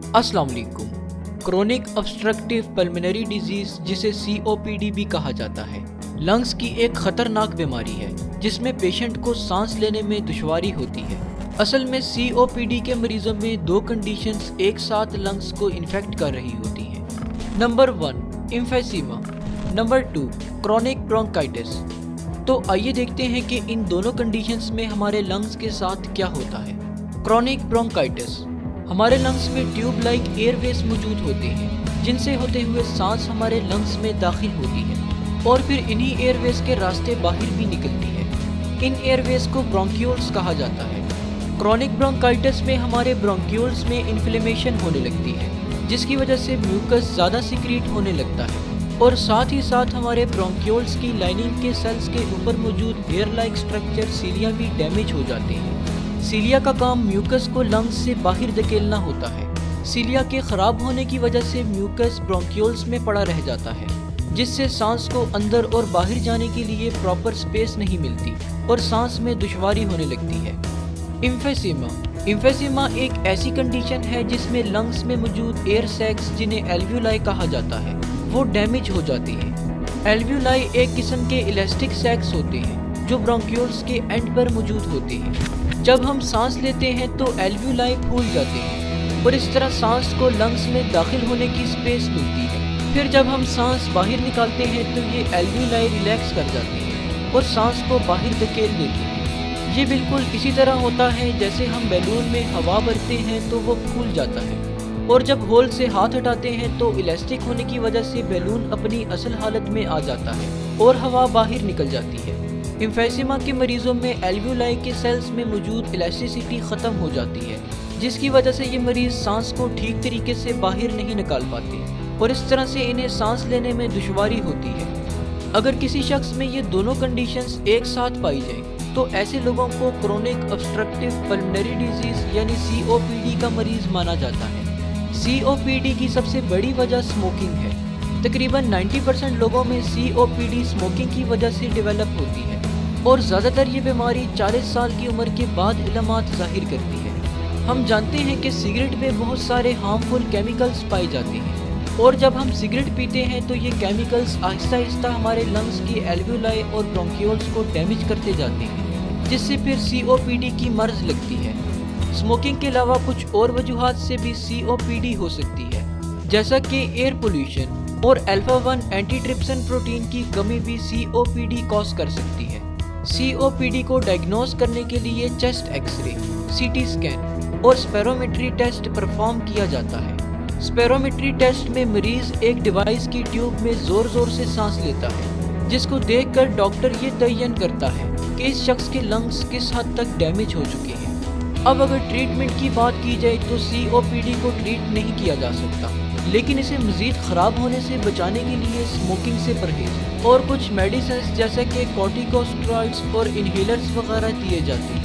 अस्सलाम वालेकुम। Chronic obstructive pulmonary disease जिसे COPD भी कहा जाता है, लंग्स की एक खतरनाक बीमारी है जिसमें पेशेंट को सांस लेने में दुश्वारी होती है। असल में COPD के मरीजों में दो कंडीशंस एक साथ लंग्स को इन्फेक्ट कर रही होती हैं। Number 1 emphysema, number 2 chronic bronchitis. तो आइए देखते हैं कि इन दोनों कंडीशंस में हमारे लंग्स के साथ क्या होता है। क्रोनिक ब्रोंकाइटिस, हमारे लंग्स में ट्यूब लाइक एयरवेज मौजूद होते हैं जिनसे होते हुए सांस हमारे लंग्स में दाखिल होती है और फिर इन्हीं एयरवेज के रास्ते बाहर भी निकलती है। इन एयरवेज को ब्रोंक्यूल्स कहा जाता है। क्रोनिक ब्रोंकाइटिस में हमारे ब्रोंक्यूल्स में इन्फ्लेमेशन होने लगती है जिसकी वजह से म्यूकस ज़्यादा सिक्रीट होने लगता है और साथ ही साथ हमारे ब्रोंक्यूल्स की लाइनिंग के सेल्स के ऊपर मौजूद हेयर लाइक स्ट्रक्चर सीलिया भी डैमेज हो जाते हैं। सीलिया का काम म्यूकस को लंग्स से बाहर धकेलना होता है। सीलिया के ख़राब होने की वजह से म्यूकस ब्रोंक्यूल्स में पड़ा रह जाता है जिससे सांस को अंदर और बाहर जाने के लिए प्रॉपर स्पेस नहीं मिलती और सांस में दुश्वारी होने लगती है। एम्फीसीमा एक ऐसी कंडीशन है जिसमें लंग्स में मौजूद एयर सैक्स जिन्हें एल्वियोलाई कहा जाता है वो डैमेज हो जाती है। एल्वियोलाई एक किस्म के इलास्टिक सैक्स होते हैं जो ब्रोंक्यूल्स के एंड पर मौजूद होते हैं। जब हम सांस लेते हैं तो एल्वियोलाई फूल जाते हैं और इस तरह सांस को लंग्स में दाखिल होने की स्पेस मिलती है। फिर जब हम सांस बाहर निकालते हैं तो ये एल्वियोलाई रिलैक्स कर जाते हैं और सांस को बाहर धकेल देते हैं। ये बिल्कुल इसी तरह होता है जैसे हम बैलून में हवा भरते हैं तो वो फूल जाता है और जब होल से हाथ हटाते हैं तो इलास्टिक होने की वजह से बैलून अपनी असल हालत में आ जाता है और हवा बाहर निकल जाती है। एम्फीसीमा के मरीजों में एल्वियोलाई के सेल्स में मौजूद इलास्टिसिटी ख़त्म हो जाती है जिसकी वजह से ये मरीज सांस को ठीक तरीके से बाहर नहीं निकाल पाते और इस तरह से इन्हें सांस लेने में दुश्वारी होती है। अगर किसी शख्स में ये दोनों कंडीशंस एक साथ पाई जाएं तो ऐसे लोगों को क्रोनिक ऑब्स्ट्रक्टिव पल्मोनरी डिजीज यानी COPD का मरीज माना जाता है। COPD की सबसे बड़ी वजह स्मोकिंग है। तकरीबन 90% लोगों में COPD स्मोकिंग की वजह से डेवलप होती है और ज़्यादातर ये बीमारी 40 साल की उम्र के बाद इलामात ज़ाहिर करती है। हम जानते हैं कि सिगरेट में बहुत सारे हार्मफुल केमिकल्स पाए जाते हैं और जब हम सिगरेट पीते हैं तो ये केमिकल्स आहिस्ता आहिस्ता हमारे लंग्स की एल्वियोलाई और ब्रोंक्यूल्स को डैमेज करते जाते हैं जिससे फिर COPD की मर्ज लगती है। स्मोकिंग के अलावा कुछ और वजूहात से भी COPD हो सकती है जैसा कि एयर पोल्यूशन और अल्फा-1 एंटीट्रिप्सिन प्रोटीन की कमी भी COPD कॉज कर सकती है। COPD को डायग्नोज करने के लिए चेस्ट एक्सरे, CT स्कैन और स्पेरोमेट्री टेस्ट परफॉर्म किया जाता है। स्पेरोमेट्री टेस्ट में मरीज एक डिवाइस की ट्यूब में ज़ोर ज़ोर से सांस लेता है जिसको देखकर डॉक्टर ये तयन करता है कि इस शख्स के लंग्स किस हद तक डैमेज हो चुके हैं। अब अगर ट्रीटमेंट की बात की जाए तो COPD को ट्रीट नहीं किया जा सकता लेकिन इसे मज़ीद ख़राब होने से बचाने के लिए स्मोकिंग से परहेज और कुछ मेडिसिन जैसे कि कॉर्टिकोस्टेरॉइड्स और इनहेलर्स वगैरह दिए जाते हैं।